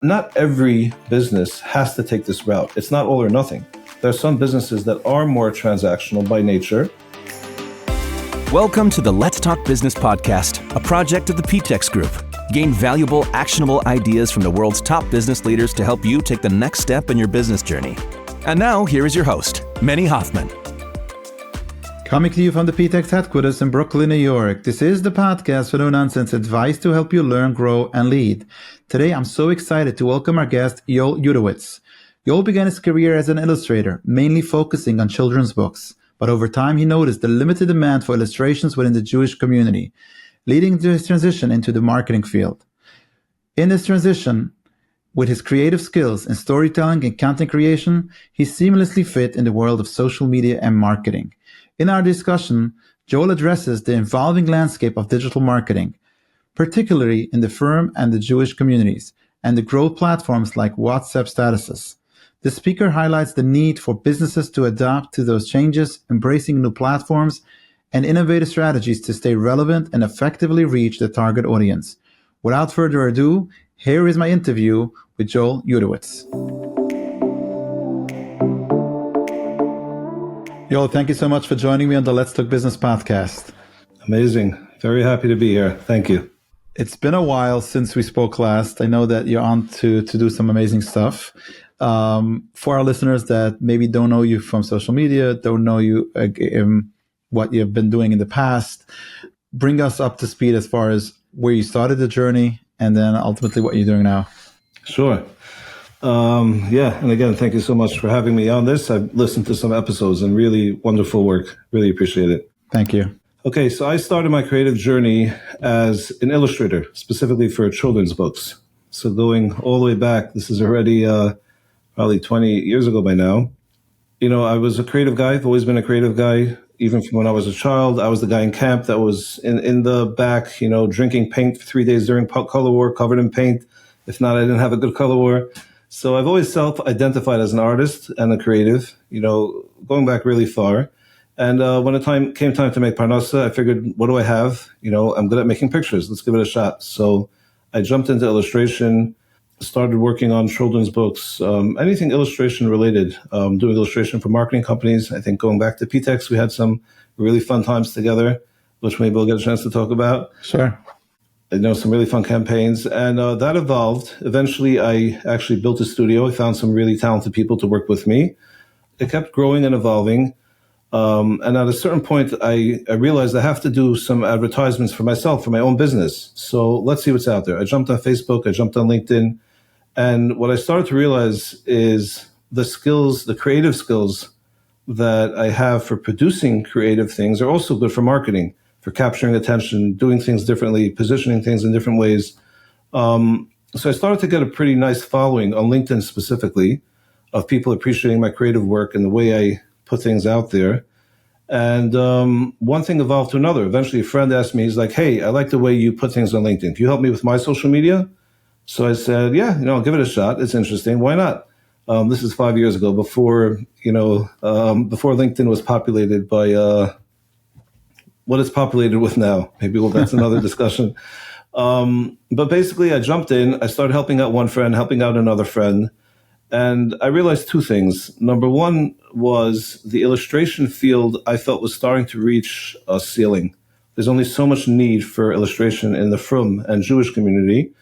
Not every business has to take this route. It's not all or nothing. There are some businesses that are more transactional by nature. Welcome to the Let's Talk Business podcast, a project of the PTEX Group. Gain valuable, actionable ideas from the world's top business leaders to help you take the next step in your business journey. And now, here is your host, Meny Hoffman. Coming to you from the PTEX headquarters in Brooklyn, New York. This is the podcast for no-nonsense advice to help you learn, grow, and lead. Today, I'm so excited to welcome our guest, Yoel Judowitz. Yoel began his career as an illustrator, mainly focusing on children's books. But over time, he noticed the limited demand for illustrations within the Jewish community, leading to his transition into the marketing field. In this transition, with his creative skills in storytelling and content creation, he seamlessly fit in the world of social media and marketing. In our discussion, Yoel addresses the evolving landscape of digital marketing, particularly in the firm and the Jewish communities, and the growth platforms like WhatsApp statuses. The speaker highlights the need for businesses to adapt to those changes, embracing new platforms and innovative strategies to stay relevant and effectively reach the target audience. Without further ado, here is my interview with Yoel Judowitz. Yoel, thank you so much for joining me on the Let's Talk Business podcast. Amazing. Very happy to be here. Thank you. It's been a while since we spoke last. I know that you're on to do some amazing stuff. For our listeners that maybe don't know you from social media, don't know you what you've been doing in the past, bring us up to speed as far as where you started the journey and then ultimately what you're doing now. Sure. And again, thank you so much for having me on this. I've listened to some episodes and really wonderful work. Really appreciate it. Thank you. Okay, so I started my creative journey as an illustrator, specifically for children's books. So going all the way back, this is already probably 20 years ago by now. You know, I was a creative guy. I've always been a creative guy. Even from when I was a child, I was the guy in camp that was in the back, drinking paint for 3 days during color war, covered in paint. If not, I didn't have a good color war. So I've always self-identified as an artist and a creative, going back really far. And when the came time to make Parnassa, I figured, what do I have? I'm good at making pictures. Let's give it a shot. So I jumped into illustration, started working on children's books, anything illustration related, doing illustration for marketing companies. I think going back to PTEX, we had some really fun times together, which maybe we'll get a chance to talk about. Sure. Some really fun campaigns. And that evolved. Eventually, I actually built a studio. I found some really talented people to work with me. It kept growing and evolving. And at a certain point, I realized I have to do some advertisements for myself, for my own business. So let's see what's out there. I jumped on Facebook, I jumped on LinkedIn. And what I started to realize is the creative skills that I have for producing creative things are also good for marketing, for capturing attention, doing things differently, positioning things in different ways. So I started to get a pretty nice following on LinkedIn specifically of people appreciating my creative work and the way I put things out there. And one thing evolved to another. Eventually, a friend asked me, he's like, hey, I like the way you put things on LinkedIn. Can you help me with my social media? So I said, yeah, I'll give it a shot. It's interesting. Why not? This is 5 years ago, before LinkedIn was populated by what it's populated with now. Maybe that's another discussion. But basically, I jumped in. I started helping out one friend, helping out another friend. And I realized two things. Number one was the illustration field I felt was starting to reach a ceiling. There's only so much need for illustration in the Frum and Jewish community.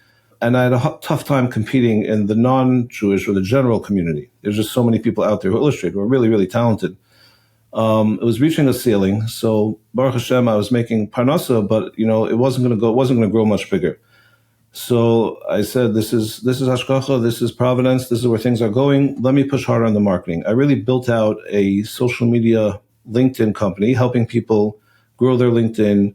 And I had a tough time competing in the non-Jewish or the general community. There's just so many people out there who illustrate, who are really, really talented. It was reaching a ceiling. So Baruch Hashem, I was making Parnassa, but it wasn't going to grow much bigger. So I said, this is Hashgacha, this is Providence, this is where things are going. Let me push harder on the marketing. I really built out a social media LinkedIn company, helping people grow their LinkedIn,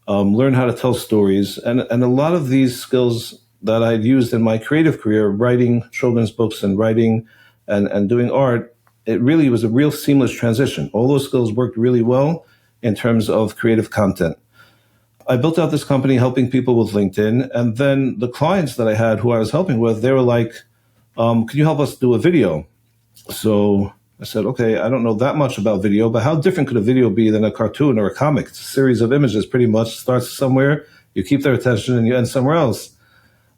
learn how to tell stories. And a lot of these skills that I'd used in my creative career, writing children's books and writing and doing art, it really was a real seamless transition. All those skills worked really well in terms of creative content. I built out this company helping people with LinkedIn. And then the clients that I had who I was helping with, they were like, can you help us do a video? So I said, okay, I don't know that much about video, but how different could a video be than a cartoon or a comic? It's a series of images, pretty much. Starts somewhere, you keep their attention, and you end somewhere else.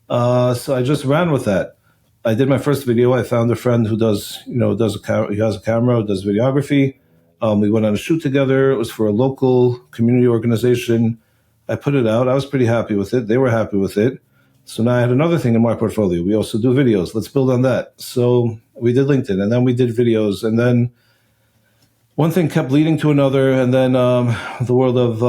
So I just ran with that. I did my first video. I found a friend who he has a camera, does videography. We went on a shoot together. It was for a local community organization. I put it out. I was pretty happy with it. They were happy with it. So now I had another thing in my portfolio. We also do videos. Let's build on that. So we did LinkedIn, and then we did videos, and then one thing kept leading to another, and then the world of,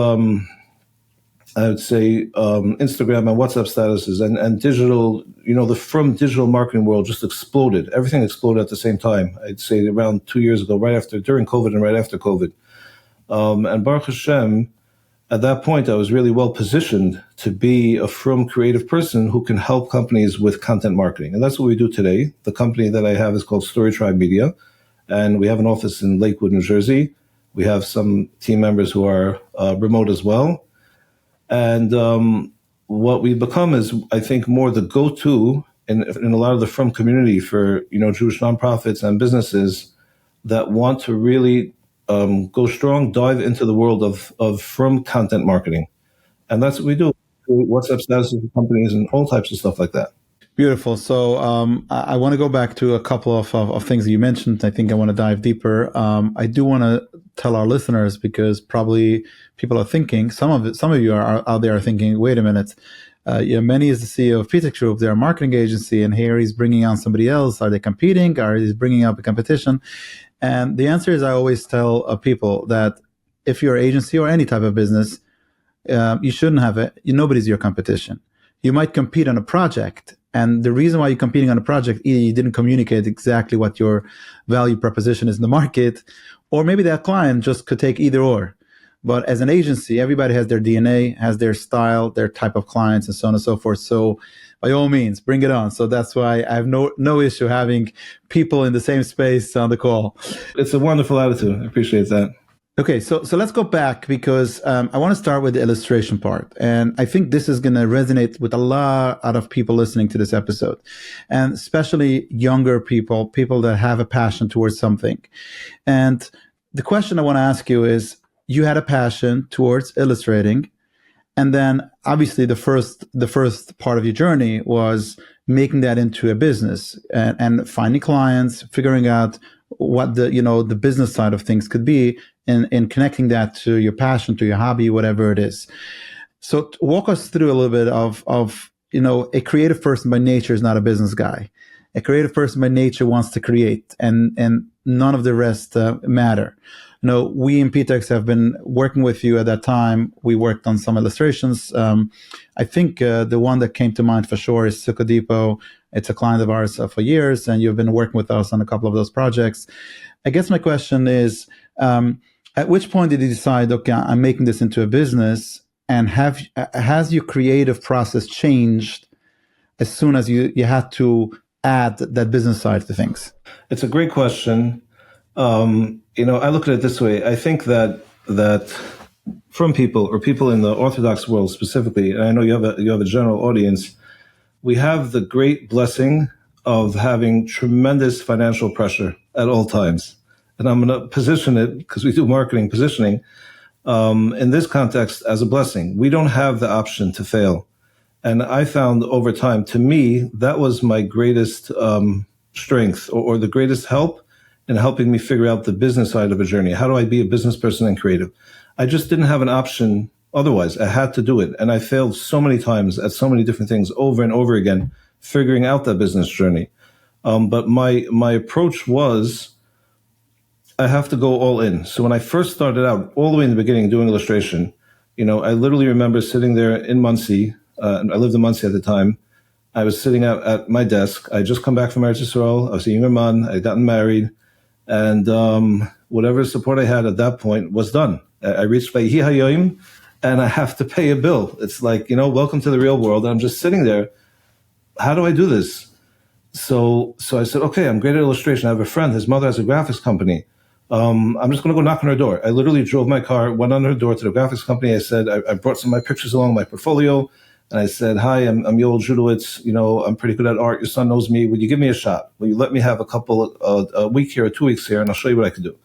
I would say, Instagram and WhatsApp statuses and digital, the from digital marketing world just exploded. Everything exploded at the same time. I'd say around 2 years ago, during COVID and right after COVID. And Baruch Hashem, at that point, I was really well positioned to be a from creative person who can help companies with content marketing. And that's what we do today. The company that I have is called Story Tribe Media. And we have an office in Lakewood, New Jersey. We have some team members who are remote as well. And what we've become is, I think, more the go-to in a lot of the from community for, Jewish nonprofits and businesses that want to really go strong, dive into the world of from content marketing. And that's what we do. WhatsApp statuses for companies and all types of stuff like that. Beautiful. So I want to go back to a couple of things that you mentioned. I think I want to dive deeper. I do want to tell our listeners, because probably people are thinking, some of you are out there are thinking, wait a minute, Meny is the CEO of PTEX Group. They're a marketing agency, and here he's bringing on somebody else. Are they competing? Or is he bringing up a competition? And the answer is, I always tell people that if you're an agency or any type of business, you shouldn't have it. Nobody's your competition. You might compete on a project. And the reason why you're competing on a project, either you didn't communicate exactly what your value proposition is in the market, or maybe that client just could take either or. But as an agency, everybody has their DNA, has their style, their type of clients, and so on and so forth. So by all means, bring it on. So that's why I have no issue having people in the same space on the call. It's a wonderful attitude. I appreciate that. Okay, so let's go back, because I want to start with the illustration part. And I think this is going to resonate with a lot of people listening to this episode, and especially younger people that have a passion towards something. And the question I want to ask you is, you had a passion towards illustrating, and then obviously the first part of your journey was making that into a business and finding clients, figuring out what the business side of things could be, in connecting that to your passion, to your hobby, whatever it is. So walk us through a little bit of a creative person by nature is not a business guy. A creative person by nature wants to create, and none of the rest matter. We in PTEX have been working with you at that time. We worked on some illustrations. I think the one that came to mind for sure is Sukkah Depot. It's a client of ours for years, and you've been working with us on a couple of those projects. I guess my question is, at which point did you decide, okay, I'm making this into a business, and has your creative process changed as soon as you had to add that business side to things? It's a great question. I look at it this way. I think that from people, or people in the Orthodox world specifically, and I know you have a general audience, we have the great blessing of having tremendous financial pressure at all times. And I'm going to position it, because we do marketing positioning, in this context as a blessing. We don't have the option to fail. And I found over time, to me, that was my greatest strength, or the greatest help in helping me figure out the business side of a journey. How do I be a business person and creative? I just didn't have an option otherwise. I had to do it. And I failed so many times at so many different things over and over again, figuring out that business journey. But my approach was, I have to go all in. So when I first started out, all the way in the beginning doing illustration, I literally remember sitting there in Monsey. I lived in Monsey at the time. I was sitting at my desk. I just come back from ArtScroll. I was a younger man. I'd gotten married. And whatever support I had at that point was done. I reached Vayhi Hayoim, and I have to pay a bill. It's like, welcome to the real world. And I'm just sitting there. How do I do this? So I said, okay, I'm great at illustration. I have a friend. His mother has a graphics company. I'm just going to go knock on her door. I literally drove my car, went on her door to the graphics company. I said, I brought some of my pictures along, my portfolio. And I said, hi, I'm Yoel Judowitz. I'm pretty good at art. Your son knows me. Would you give me a shot? Will you let me have a week here or 2 weeks here, and I'll show you what I can do?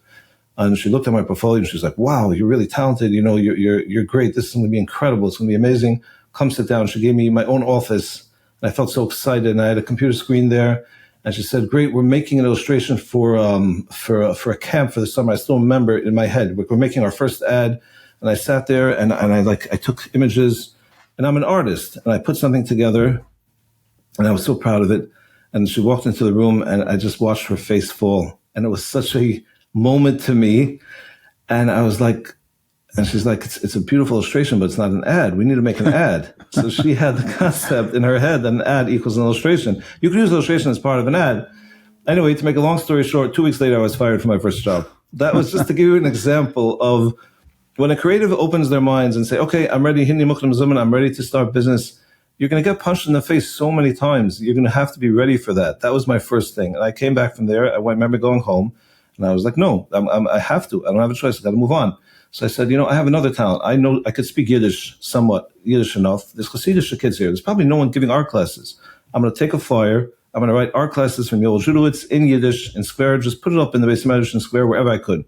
And she looked at my portfolio, and she's like, wow, you're really talented. You're great. This is going to be incredible. It's going to be amazing. Come sit down. She gave me my own office. And I felt so excited, and I had a computer screen there. And she said, "Great, we're making an illustration for a camp for the summer." I still remember it in my head. We're making our first ad, and I sat there and I took images, and I'm an artist, and I put something together, and I was so proud of it. And she walked into the room, and I just watched her face fall, and it was such a moment to me. And I was like, and she's like, it's a beautiful illustration, but it's not an ad. We need to make an ad. So she had the concept in her head that an ad equals an illustration. You can use illustration as part of an ad. Anyway, to make a long story short, 2 weeks later, I was fired from my first job. That was just to give you an example of when a creative opens their minds and say, okay, I'm ready, I'm ready to start business. You're going to get punched in the face so many times. You're going to have to be ready for that. That was my first thing. And I came back from there. I remember going home, and I was like, no, I have to. I don't have a choice. I got to move on. So I said, I have another talent. I know I could speak Yiddish, somewhat Yiddish enough. There's Hasidic kids here. There's probably no one giving art classes. I'm going to take a flyer. I'm going to write art classes from Yoel Judowitz in Yiddish, in Square, just put it up in the Beis Medrash in Square, wherever I could.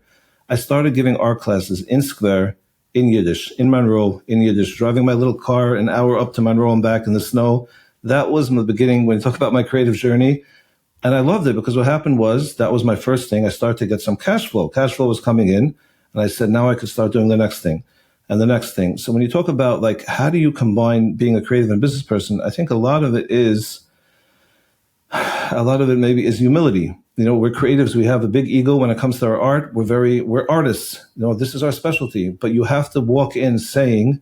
I started giving art classes in Square, in Yiddish, in Monroe, in Yiddish, driving my little car an hour up to Monroe and back in the snow. That was the beginning when you talk about my creative journey. And I loved it because what happened was, that was my first thing. I started to get some cash flow. Cash flow was coming in. And I said, now I could start doing the next thing and the next thing. So when you talk about like, how do you combine being a creative and business person? I think a lot of it maybe is humility. We're creatives. We have a big ego when it comes to our art. We're artists. This is our specialty, but you have to walk in saying,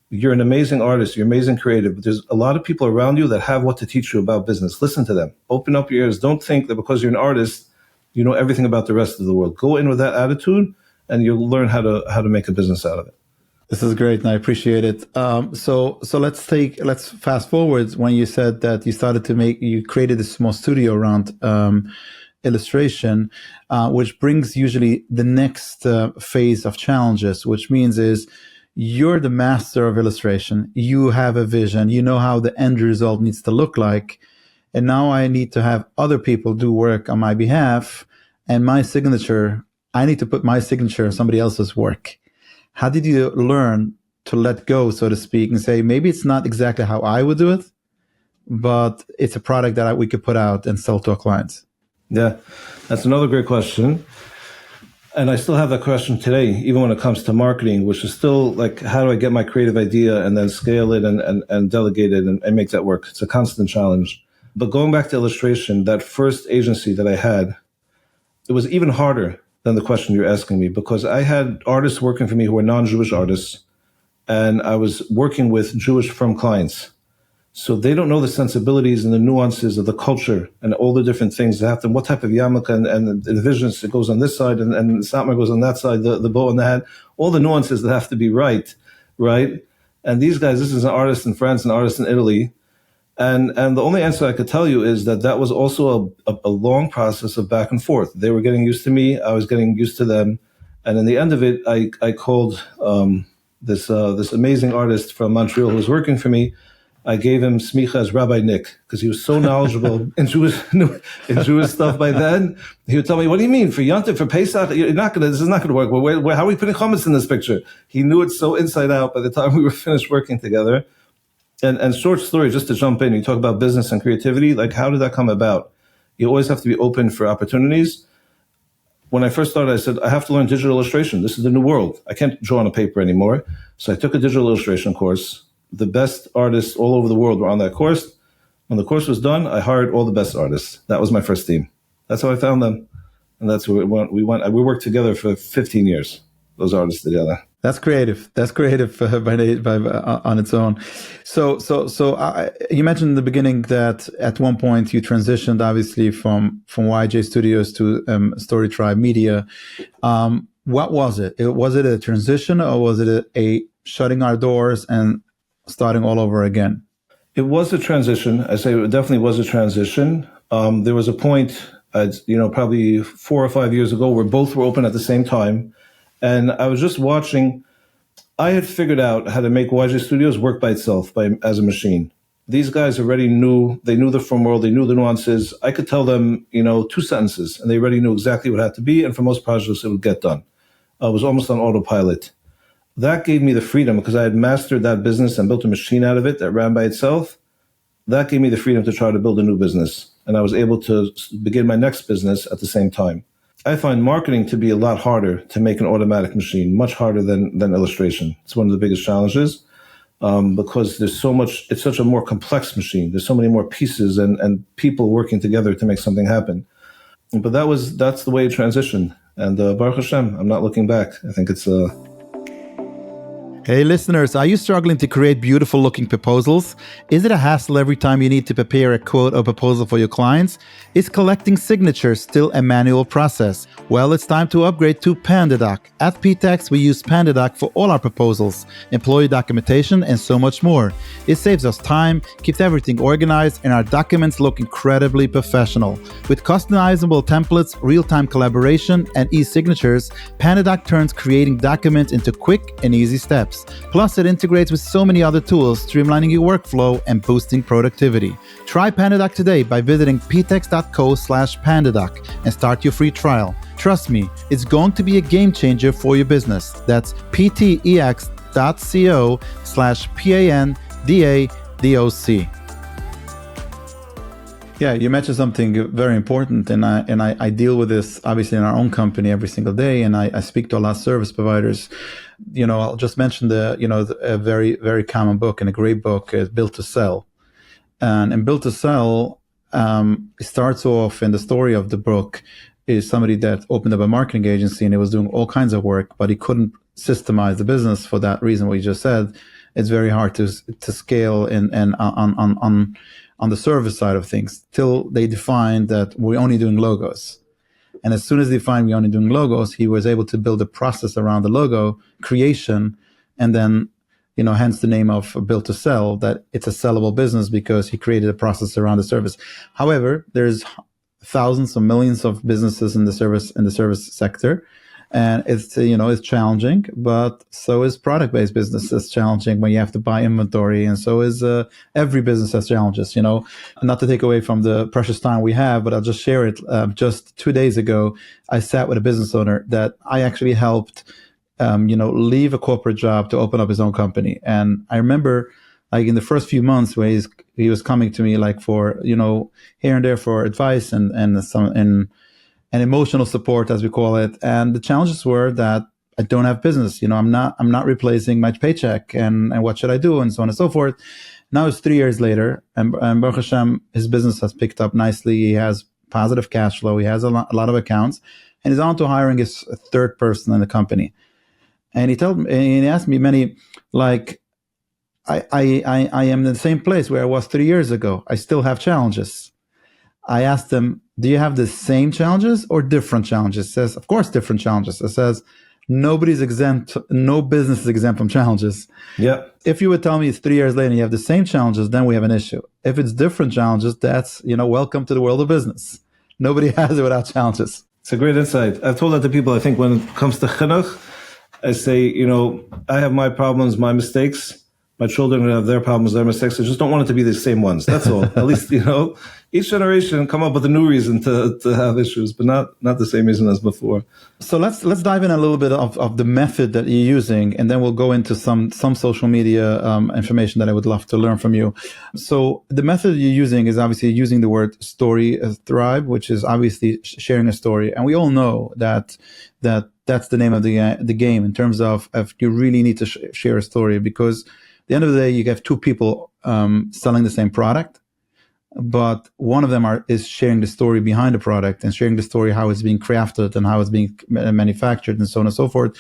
you're an amazing artist. You're amazing creative, but there's a lot of people around you that have what to teach you about business. Listen to them. Open up your ears. Don't think that because you're an artist, you know everything about the rest of the world. Go in with that attitude, and you'll learn how to make a business out of it. This is great, and I appreciate it. So let's fast forward when you said that you created a small studio around illustration, which brings usually the next phase of challenges, which means is you're the master of illustration. You have a vision. You know how the end result needs to look like, and now I need to have other people do work on my behalf, and I need to put my signature on somebody else's work. How did you learn to let go, so to speak, and say, maybe it's not exactly how I would do it, but it's a product that we could put out and sell to our clients? Yeah, that's another great question. And I still have that question today, even when it comes to marketing, which is still like, how do I get my creative idea and then scale it and delegate it and make that work? It's a constant challenge. But going back to illustration, that first agency that I had, it was even harder than the question you're asking me, because I had artists working for me who were non-Jewish artists, and I was working with Jewish firm clients. So they don't know the sensibilities and the nuances of the culture and all the different things that happen, what type of yarmulke and the visions that goes on this side and the satmar goes on that side, the bow on the hat, all the nuances that have to be right? And these guys, this is an artist in France, an artist in Italy. And the only answer I could tell you is that was also a long process of back and forth. They were getting used to me. I was getting used to them. And in the end of it, I called this amazing artist from Montreal who was working for me. I gave him smicha as Rabbi Nick because he was so knowledgeable in Jewish stuff by then. He would tell me, "What do you mean for Yontif, for Pesach? This is not going to work. Well, how are we putting chametz in this picture?" He knew it so inside out by the time we were finished working together. And short story, just to jump in, you talk about business and creativity, like how did that come about? You always have to be open for opportunities. When I first started, I said, I have to learn digital illustration. This is the new world. I can't draw on a paper anymore. So I took a digital illustration course. The best artists all over the world were on that course. When the course was done, I hired all the best artists. That was my first team. That's how I found them. And that's where we worked together for 15 years, those artists together. That's creative. That's creative on its own. So you mentioned in the beginning that at one point you transitioned, obviously, from YJ Studios to Story Tribe Media. What was it? Was it a transition, or was it a shutting our doors and starting all over again? It was a transition. I say it definitely was a transition. There was a point, probably 4 or 5 years ago, where both were open at the same time. And I was just watching. I had figured out how to make YJ Studios work by itself, as a machine. These guys already knew the film world, they knew the nuances. I could tell them, 2 sentences, and they already knew exactly what it had to be. And for most projects, it would get done. I was almost on autopilot. That gave me the freedom because I had mastered that business and built a machine out of it that ran by itself. that gave me the freedom to try to build a new business. And I was able to begin my next business at the same time. I find marketing to be a lot harder to make an automatic machine, much harder than illustration. It's one of the biggest challenges because there's so much, it's such a more complex machine. There's so many more pieces and people working together to make something happen. But that's the way it transitioned. And Baruch Hashem, I'm not looking back. I think it's Hey listeners, are you struggling to create beautiful looking proposals? Is it a hassle every time you need to prepare a quote or proposal for your clients? Is collecting signatures still a manual process? Well, it's time to upgrade to PandaDoc. At PTEX, we use PandaDoc for all our proposals, employee documentation, and so much more. It saves us time, keeps everything organized, and our documents look incredibly professional. With customizable templates, real-time collaboration, and e-signatures, PandaDoc turns creating documents into quick and easy steps. Plus, it integrates with so many other tools, streamlining your workflow and boosting productivity. Try PandaDoc today by visiting ptex.co/PandaDoc and start your free trial. Trust me, it's going to be a game changer for your business. That's ptex.co/PANDADOC. Yeah, you mentioned something very important, and I deal with this obviously in our own company every single day, and I speak to a lot of service providers. I'll just mention a very, very common book and a great book is Built to Sell. And in Built to Sell, it starts off, and the story of the book is somebody that opened up a marketing agency and he was doing all kinds of work, but he couldn't systemize the business for that reason, what you just said. It's very hard to scale and on the service side of things till they defined that we're only doing logos. And as soon as they defined we're only doing logos, he was able to build a process around the logo creation, and then, hence the name of Built to Sell, that it's a sellable business because he created a process around the service. However, there's thousands or millions of businesses in the service sector. And it's challenging, but so is product-based business. It's challenging when you have to buy inventory, and so is every business has challenges. Not to take away from the precious time we have, but I'll just share it. Just 2 days ago, I sat with a business owner that I actually helped, leave a corporate job to open up his own company. And I remember, like in the first few months, where he was coming to me like for here and there for advice and emotional support, as we call it. And the challenges were that I don't have business. I'm not replacing my paycheck, and what should I do, and so on and so forth. Now it's 3 years later, and Baruch Hashem, his business has picked up nicely. He has positive cash flow. He has a lot of accounts, and he's on to hiring his third person in the company. And he asked me, Meny, like, I am in the same place where I was 3 years ago. I still have challenges. I asked him, do you have the same challenges or different challenges? He says, of course, different challenges. It says, nobody's exempt, no business is exempt from challenges. Yeah. If you would tell me it's 3 years later and you have the same challenges, then we have an issue. If it's different challenges, that's, welcome to the world of business. Nobody has it without challenges. It's a great insight. I've told that to people. I think when it comes to chinuch, I say, I have my problems, my mistakes. My children have their problems, their mistakes. I just don't want it to be the same ones. That's all. At least, each generation come up with a new reason to have issues, but not the same reason as before. So let's dive in a little bit of the method that you're using, and then we'll go into some social media information that I would love to learn from you. So the method you're using is obviously using the word story thrive, which is obviously sharing a story. And we all know that's the name of the game in terms of if you really need to share a story, because at the end of the day, you have two people selling the same product, but one of them is sharing the story behind the product and sharing the story how it's being crafted and how it's being manufactured and so on and so forth.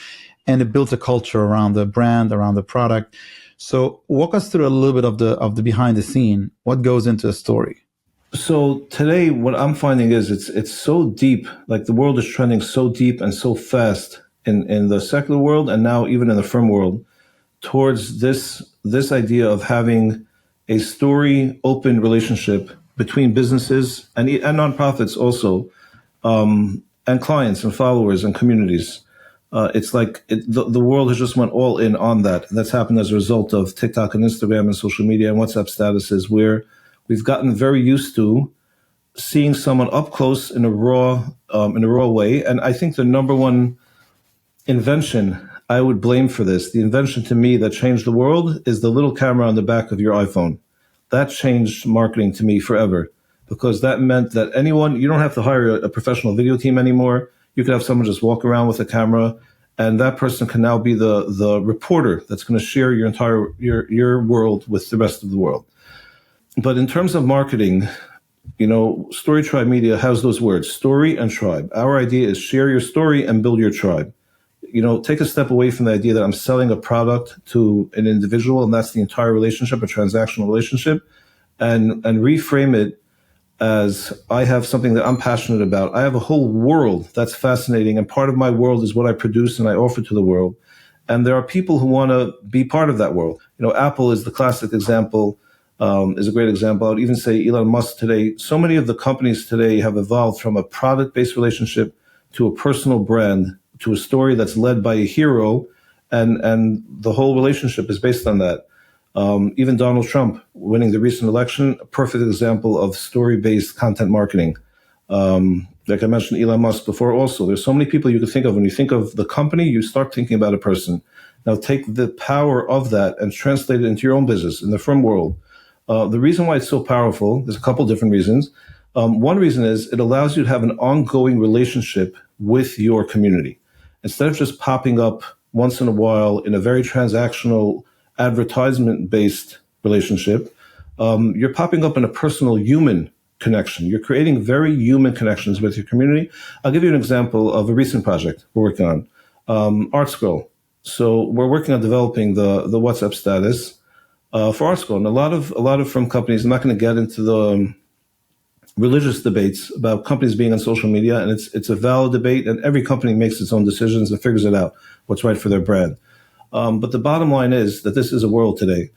And it builds a culture around the brand, around the product. So walk us through a little bit of the behind the scene. What goes into a story? So today, what I'm finding is it's so deep. Like the world is trending so deep and so fast in the secular world, and now even in the firm world, towards this idea of having a story open relationship between businesses and nonprofits also, and clients and followers and communities. It's like the world has just went all in on that. And that's happened as a result of TikTok and Instagram and social media and WhatsApp statuses, where we've gotten very used to seeing someone up close in a raw way. And I think the number one invention I would blame for this, the invention to me that changed the world, is the little camera on the back of your iPhone. that changed marketing to me forever, because that meant that you don't have to hire a professional video team anymore. You could have someone just walk around with a camera, and that person can now be the reporter that's going to share your world with the rest of the world. But in terms of marketing, Story Tribe Media has those words, story and tribe. Our idea is share your story and build your tribe. Take a step away from the idea that I'm selling a product to an individual and that's the entire relationship, a transactional relationship, and reframe it as I have something that I'm passionate about. I have a whole world that's fascinating, and part of my world is what I produce and I offer to the world. And there are people who want to be part of that world. Apple is the classic example, is a great example. I would even say Elon Musk today. So many of the companies today have evolved from a product-based relationship to a personal brand, to a story that's led by a hero, and the whole relationship is based on that. Even Donald Trump winning the recent election, a perfect example of story-based content marketing. Like I mentioned Elon Musk before also, there's so many people you can think of. When you think of the company, you start thinking about a person. Now take the power of that and translate it into your own business in the firm world. The reason why it's so powerful, there's a couple different reasons. One reason is it allows you to have an ongoing relationship with your community. Instead of just popping up once in a while in a very transactional, advertisement-based relationship, you're popping up in a personal human connection. You're creating very human connections with your community. I'll give you an example of a recent project we're working on, ArtScroll. So we're working on developing the WhatsApp status for ArtScroll. And a lot of from companies, I'm not going to get into the religious debates about companies being on social media, and it's a valid debate, and every company makes its own decisions and figures it out, what's right for their brand. But the bottom line is that this is a world today.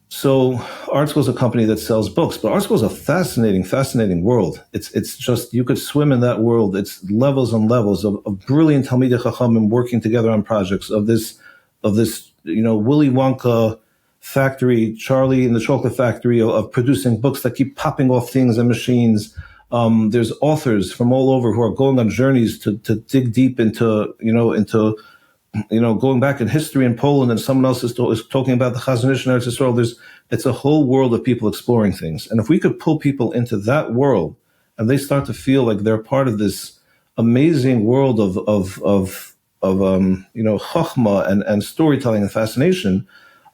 So ArtScroll is a company that sells books, but ArtScroll is a fascinating world. It's just, you could swim in that world. It's levels and levels of brilliant Talmidei Chachamim working together on projects of this, Willy Wonka factory, Charlie in the Chocolate Factory, of producing books that keep popping off things and machines. There's authors from all over who are going on journeys to dig deep into going back in history in Poland, and someone else is talking about the Chazon Ish and Eretz Yisrael. It's a whole world of people exploring things. And if we could pull people into that world and they start to feel like they're part of this amazing world of chachma and storytelling and fascination,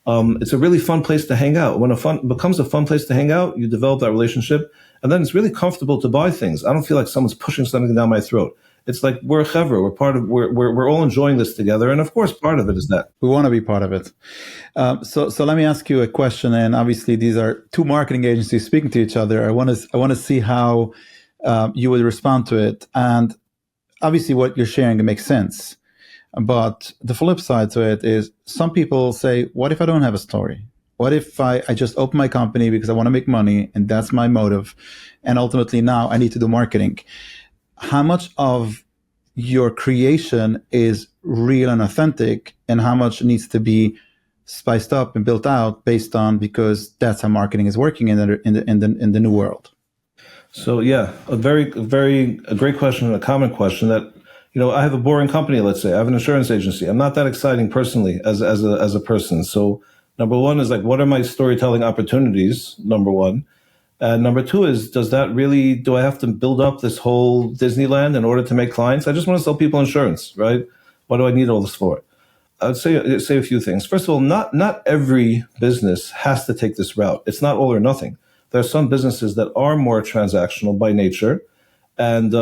it's a really fun place to hang out. When becomes a fun place to hang out, you develop that relationship, and then it's really comfortable to buy things. I don't feel like someone's pushing something down my throat. It's like we're a chevra. We're all enjoying this together, and of course, part of it is that we want to be part of it. So let me ask you a question. And obviously, these are two marketing agencies speaking to each other. I want to see how you would respond to it. And obviously, what you're sharing makes sense. But the flip side to it is some people say, "What if I don't have a story? What if I just open my company because I want to make money, and that's my motive, and ultimately now I need to do marketing?" How much of your creation is real and authentic, and how much needs to be spiced up and built out based on, because that's how marketing is working in the new world? So yeah, a great question, and a common question that, I have a boring company. Let's say I have an insurance agency. I'm not that exciting personally as a person. So number one is like, what are my storytelling opportunities? Number one. And number two is, do I have to build up this whole Disneyland in order to make clients? I just want to sell people insurance, right? What do I need all this for? I would say a few things. First of all, not every business has to take this route. It's not all or nothing. There are some businesses that are more transactional by nature. And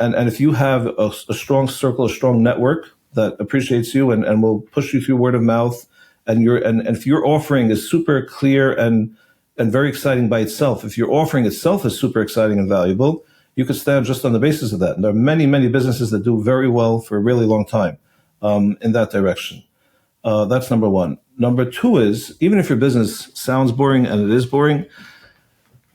if you have a strong circle, a strong network that appreciates you and will push you through word of mouth, and if your offering is super clear and very exciting by itself, if your offering itself is super exciting and valuable, you could stand just on the basis of that. And there are many, many businesses that do very well for a really long time in that direction. That's number one. Number two is, even if your business sounds boring, and it is boring,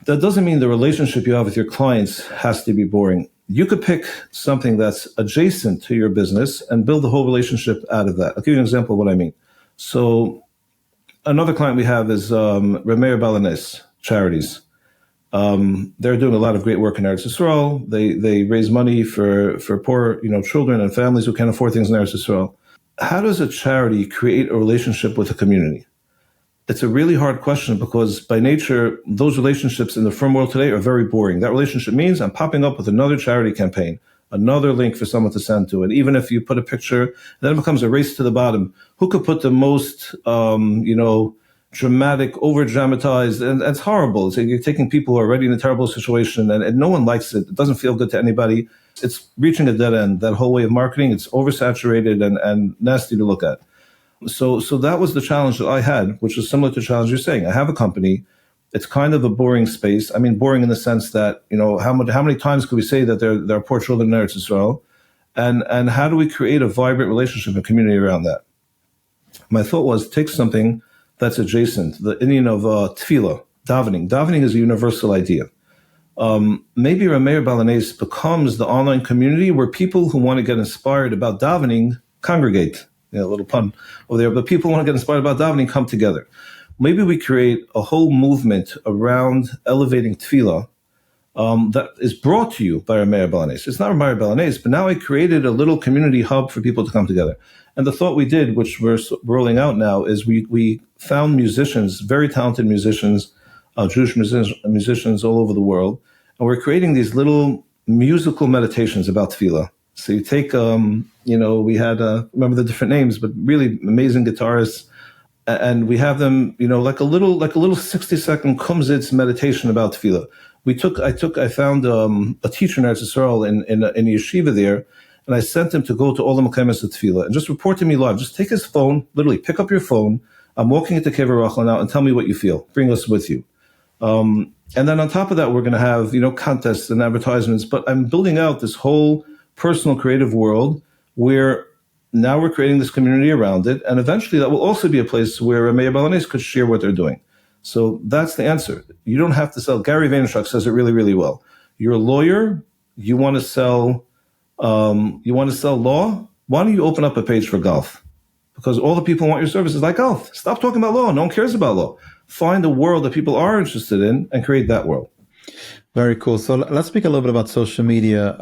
that doesn't mean the relationship you have with your clients has to be boring. You could pick something that's adjacent to your business and build the whole relationship out of that. I'll give you an example of what I mean. So another client we have is Remeir Balanes Charities. They're doing a lot of great work in Eretz Yisrael. They raise money for poor children and families who can't afford things in Eretz Yisrael. How does a charity create a relationship with a community? it's a really hard question because by nature, those relationships in the firm world today are very boring. That relationship means I'm popping up with another charity campaign, another link for someone to send to. And even if you put a picture, then it becomes a race to the bottom. Who could put the most, dramatic, over-dramatized, and it's horrible. So you're taking people who are already in a terrible situation, and no one likes it. It doesn't feel good to anybody. It's reaching a dead end, that whole way of marketing. It's oversaturated and nasty to look at. So that was the challenge that I had, which is similar to the challenge you're saying. I have a company. It's kind of a boring space. I mean, boring in the sense that, how many times could we say that there are poor children in Eretz Yisrael? And how do we create a vibrant relationship and community around that? My thought was take something that's adjacent, the Indian of tefillah, davening. Davening is a universal idea. Maybe Rameir Balanese becomes the online community where people who want to get inspired about davening congregate. A little pun over there, but people want to get inspired about davening come together. Maybe we create a whole movement around elevating tefillah that is brought to you by Rameir Balanese. It's not Rameir Balanese, but now I created a little community hub for people to come together. And the thought we did, which we're rolling out now, is we found musicians, very talented musicians, Jewish musicians all over the world, and we're creating these little musical meditations about tefillah. So you take, we had, remember the different names, but really amazing guitarists, and we have them, like a little 60-second kumzitz meditation about tefillah. I found a teacher in Eretz Yisrael in a yeshiva there, and I sent him to go to all the Mekemes of tefillah and just report to me live. Just take his phone, literally pick up your phone. I'm walking into Kever Rachel now, and tell me what you feel. Bring us with you. And then on top of that, we're going to have, contests and advertisements, but I'm building out this whole personal creative world where now we're creating this community around it. And eventually that will also be a place where Rameir Balanese could share what they're doing. So that's the answer. You don't have to sell. Gary Vaynerchuk says it really, really well. You're a lawyer. You want to sell law. Why don't you open up a page for golf? Because all the people want your services like golf. Stop talking about law. No one cares about law. Find a world that people are interested in and create that world. Very cool. So let's speak a little bit about social media.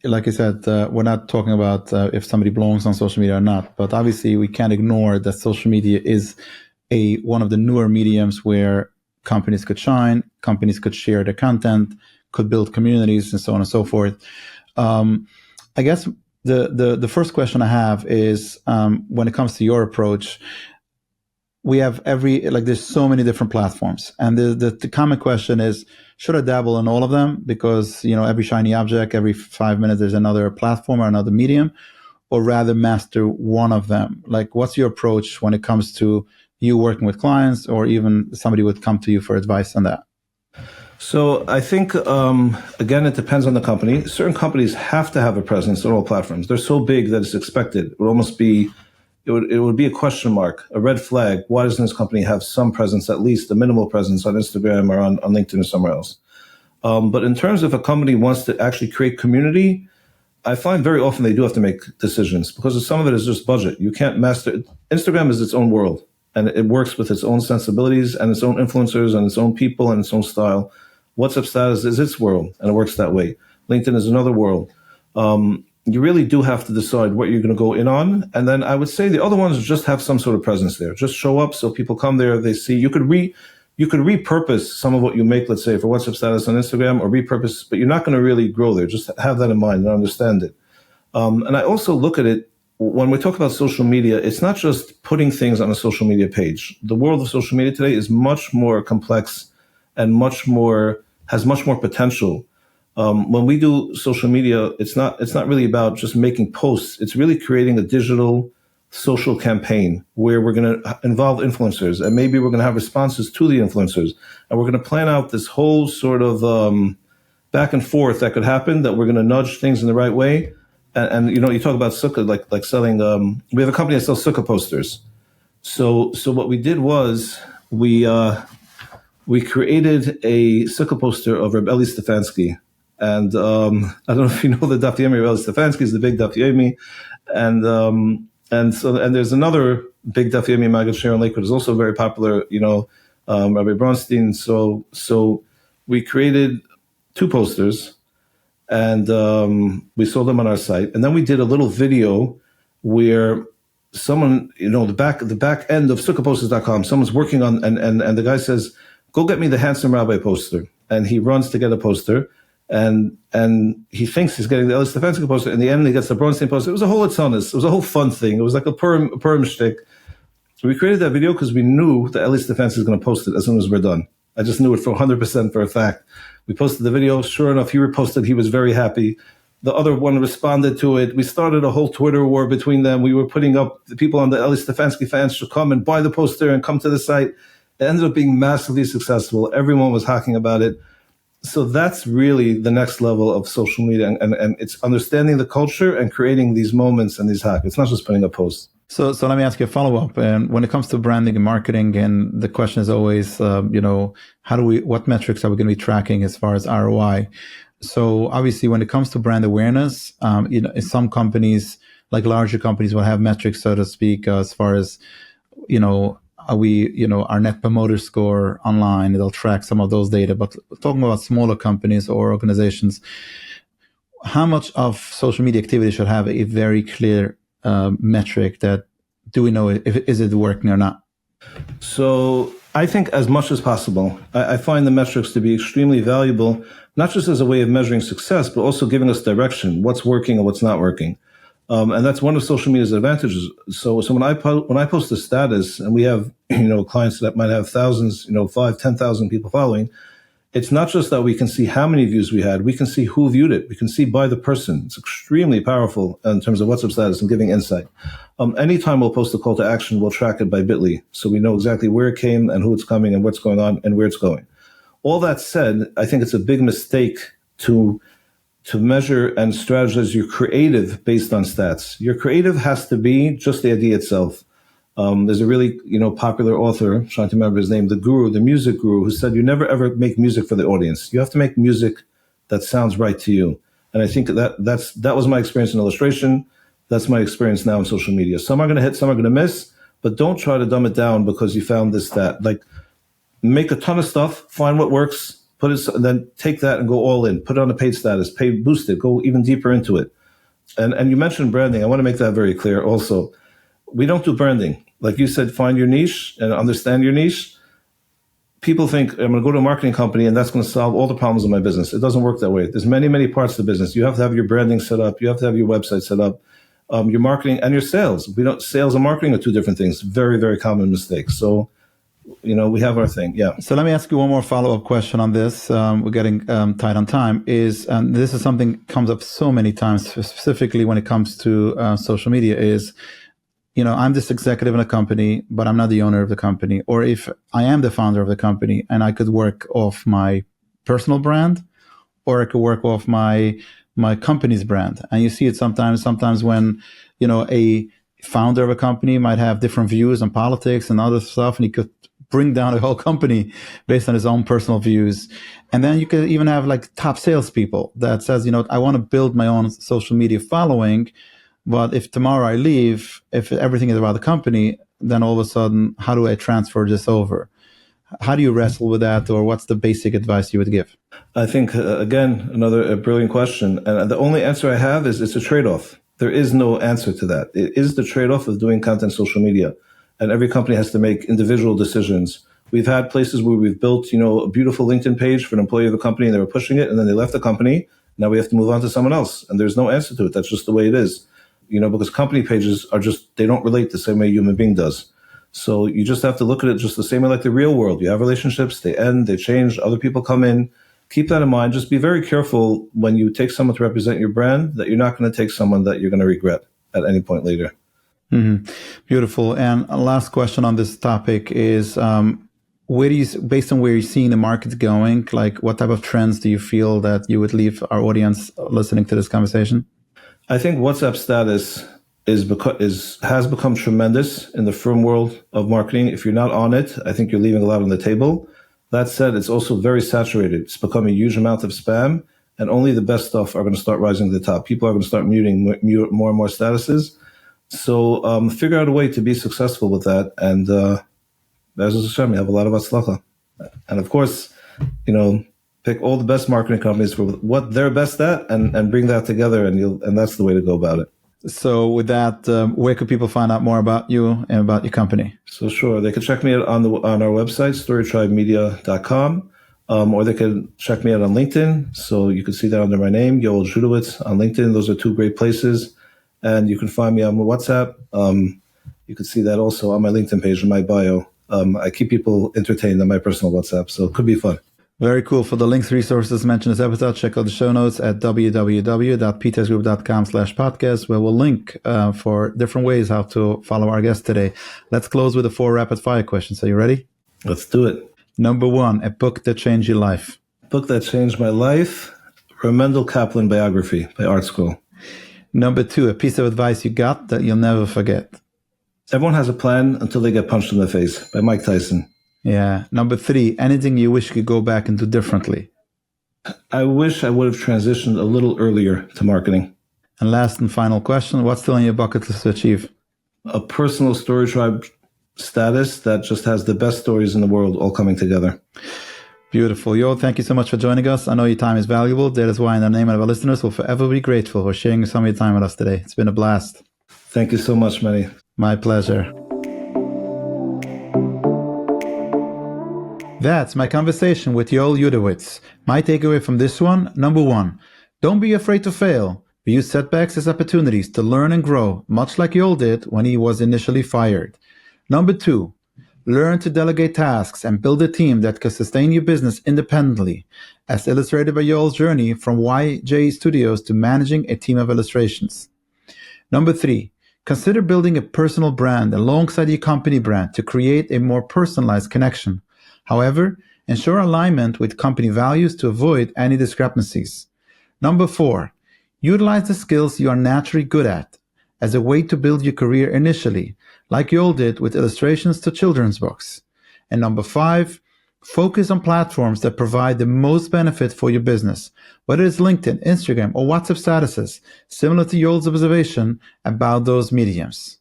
Like I said, we're not talking about if somebody belongs on social media or not, but obviously we can't ignore that social media is one of the newer mediums where companies could shine, companies could share their content, could build communities, and so on and so forth. I guess the first question I have is when it comes to your approach, we have there's so many different platforms, and the common question is, should I dabble in all of them? Because, every shiny object, every 5 minutes, there's another platform or another medium, or rather master one of them. Like, what's your approach when it comes to you working with clients, or even somebody would come to you for advice on that? So I think, again, it depends on the company. Certain companies have to have a presence on all platforms. They're so big that it's expected. It would almost be, it would be a question mark, a red flag. Why doesn't this company have some presence, at least a minimal presence on Instagram or on LinkedIn or somewhere else? But in terms of a company wants to actually create community, I find very often they do have to make decisions because some of it is just budget. You can't master it. Instagram is its own world, and it works with its own sensibilities and its own influencers and its own people and its own style. WhatsApp status is its world, and it works that way. LinkedIn is another world. You really do have to decide what you're going to go in on. And then I would say the other ones just have some sort of presence there. Just show up so people come there, they see. You could repurpose some of what you make, let's say, for WhatsApp status on Instagram, or repurpose, but you're not going to really grow there. Just have that in mind and understand it. And I also look at it, when we talk about social media, it's not just putting things on a social media page. The world of social media today is much more complex and has much more potential. When we do social media, it's not really about just making posts. It's really creating a digital social campaign where we're going to involve influencers, and maybe we're going to have responses to the influencers, and we're going to plan out this whole sort of back and forth that could happen, that we're going to nudge things in the right way. And you talk about sukkah, like selling. We have a company that sells sukkah posters. So what we did was we created a sukkah poster of Reb Eli Stefansky. And I don't know if you know the Daf Yomi. Reb Eli Stefansky is the big Daf Yomi, and there's another big Daf Yomi Maggid Sharon Lakewood is also very popular. Rabbi Bronstein. So we created 2 posters, and we sold them on our site. And then we did a little video where someone, the back end of sukkahposters.com, someone's working on, and the guy says, go get me the Handsome Rabbi poster. And he runs to get a poster, and he thinks he's getting the Eli Stefanski poster. In the end, he gets the Bronstein poster. It was a whole Atzonis. It was a whole fun thing. It was like a Purim shtick. So we created that video because we knew that Eli Stefanski was going to post it as soon as we're done. I just knew it for 100% for a fact. We posted the video. Sure enough, he reposted. He was very happy. The other one responded to it. We started a whole Twitter war between them. We were putting up the people on the Eli Stefanski fans should come and buy the poster and come to the site. It ended up being massively successful. Everyone was hacking about it. So that's really the next level of social media. And it's understanding the culture and creating these moments and these hacks. It's not just putting up posts. So let me ask you a follow-up. And when it comes to branding and marketing, and the question is always, what metrics are we going to be tracking as far as ROI? So obviously, when it comes to brand awareness, some companies, like larger companies, will have metrics, so to speak, as far as, our net promoter score online. They'll track some of those data. But talking about smaller companies or organizations, how much of social media activity should have a very clear metric that do we know is it working or not? So I think as much as possible. I find the metrics to be extremely valuable, not just as a way of measuring success, but also giving us direction, what's working and what's not working. And that's one of social media's advantages. So when I post a status, and we have clients that might have thousands, 5,000, 10,000 people following, it's not just that we can see how many views we had, we can see who viewed it. We can see by the person. It's extremely powerful in terms of WhatsApp status and giving insight. Anytime we'll post a call to action, we'll track it by Bitly. So we know exactly where it came and who it's coming and what's going on and where it's going. All that said, I think it's a big mistake to measure and strategize your creative based on stats. Your creative has to be just the idea itself. There's a really, popular author, I'm trying to remember his name, the music guru, who said, you never ever make music for the audience. You have to make music that sounds right to you. And I think that was my experience in illustration. That's my experience now in social media. Some are going to hit, some are going to miss, but don't try to dumb it down because you found this stat. Like, make a ton of stuff, find what works, put it, and then take that and go all in. Put it on a paid status, boost it, go even deeper into it. And you mentioned branding. I want to make that very clear also. We don't do branding. Like you said, find your niche and understand your niche. People think I'm going to go to a marketing company and that's going to solve all the problems of my business. It doesn't work that way. There's many, many parts of the business. You have to have your branding set up. You have to have your website set up, your marketing and your sales. Sales and marketing are two different things. Very, very common mistake. So, we have our thing. Yeah. So let me ask you one more follow-up question on this. We're getting tight on time. This is something comes up so many times, specifically when it comes to social media is, I'm this executive in a company, but I'm not the owner of the company. Or if I am the founder of the company and I could work off my personal brand, or I could work off my company's brand. And you see it sometimes when, a founder of a company might have different views on politics and other stuff, and he could bring down a whole company based on his own personal views. And then you could even have like top salespeople that says, I want to build my own social media following. But if tomorrow I leave, if everything is about the company, then all of a sudden, how do I transfer this over? How do you wrestle with that, or what's the basic advice you would give? I think, again, another brilliant question. And the only answer I have is it's a trade-off. There is no answer to that. It is the trade-off of doing content social media. And every company has to make individual decisions. We've had places where we've built, a beautiful LinkedIn page for an employee of a company and they were pushing it and then they left the company. Now we have to move on to someone else. And there's no answer to it. That's just the way it is. Because company pages they don't relate the same way a human being does. So you just have to look at it just the same way like the real world. You have relationships, they end, they change, other people come in. Keep that in mind. Just be very careful when you take someone to represent your brand that you're not going to take someone that you're going to regret at any point later. Mm-hmm. Beautiful. And a last question on this topic is, based on where you're seeing the market going, like what type of trends do you feel that you would leave our audience listening to this conversation? I think WhatsApp status has become tremendous in the firm world of marketing. If you're not on it, I think you're leaving a lot on the table. That said, it's also very saturated. It's become a huge amount of spam, and only the best stuff are going to start rising to the top. People are going to start muting more and more statuses. So figure out a way to be successmal with that. And as Hashem, you have a lot of atzlacha. And of course, pick all the best marketing companies for what they're best at and bring that together, and that's the way to go about it. So with that, where could people find out more about you and about your company? So sure, they can check me out on our website, storytribemedia.com, or they can check me out on LinkedIn. So you can see that under my name, Yoel Judowitz on LinkedIn. Those are two great places. And you can find me on WhatsApp. You can see that also on my LinkedIn page in my bio. I keep people entertained on my personal WhatsApp, so it could be fun. Very cool. For the links, resources mentioned in this episode, check out the show notes at www.ptexgroup.com/podcast, where we'll link for different ways how to follow our guest today. Let's close with the 4 rapid fire questions. Are you ready? Let's do it. Number 1, a book that changed your life. Book that changed my life, Mendel Kaplan biography by ArtScroll. Number 2, a piece of advice you got that you'll never forget. Everyone has a plan until they get punched in the face by Mike Tyson. Yeah. Number 3, anything you wish you could go back and do differently. I wish I would have transitioned a little earlier to marketing. And last and final question, what's still on your bucket list to achieve? A personal story tribe status that just has the best stories in the world all coming together. Beautiful. Yoel, thank you so much for joining us. I know your time is valuable. That is why in the name of our listeners, we'll forever be grateful for sharing some of your time with us today. It's been a blast. Thank you so much, Meny. My pleasure. That's my conversation with Yoel Judowitz. My takeaway from this one, number 1, don't be afraid to fail. We use setbacks as opportunities to learn and grow, much like Yoel did when he was initially fired. Number 2, learn to delegate tasks and build a team that can sustain your business independently, as illustrated by Yoel's journey from YJ Studios to managing a team of illustrations. Number 3, consider building a personal brand alongside your company brand to create a more personalized connection. However, ensure alignment with company values to avoid any discrepancies. Number 4, utilize the skills you are naturally good at as a way to build your career initially, like Yoel did with illustrations to children's books. And number 5, focus on platforms that provide the most benefit for your business, whether it's LinkedIn, Instagram, or WhatsApp statuses, similar to Yoel's observation about those mediums.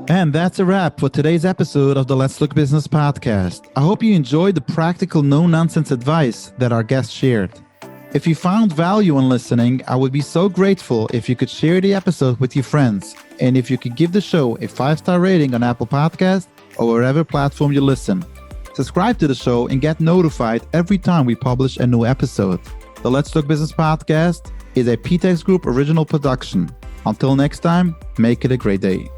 And that's a wrap for today's episode of the Let's Look Business podcast. I hope you enjoyed the practical, no-nonsense advice that our guest shared. If you found value in listening, I would be so grateful if you could share the episode with your friends, and if you could give the show a 5-star rating on Apple Podcasts or wherever platform you listen. Subscribe to the show and get notified every time we publish a new episode. The Let's Look Business podcast is a PTEX Group original production. Until next time, make it a great day.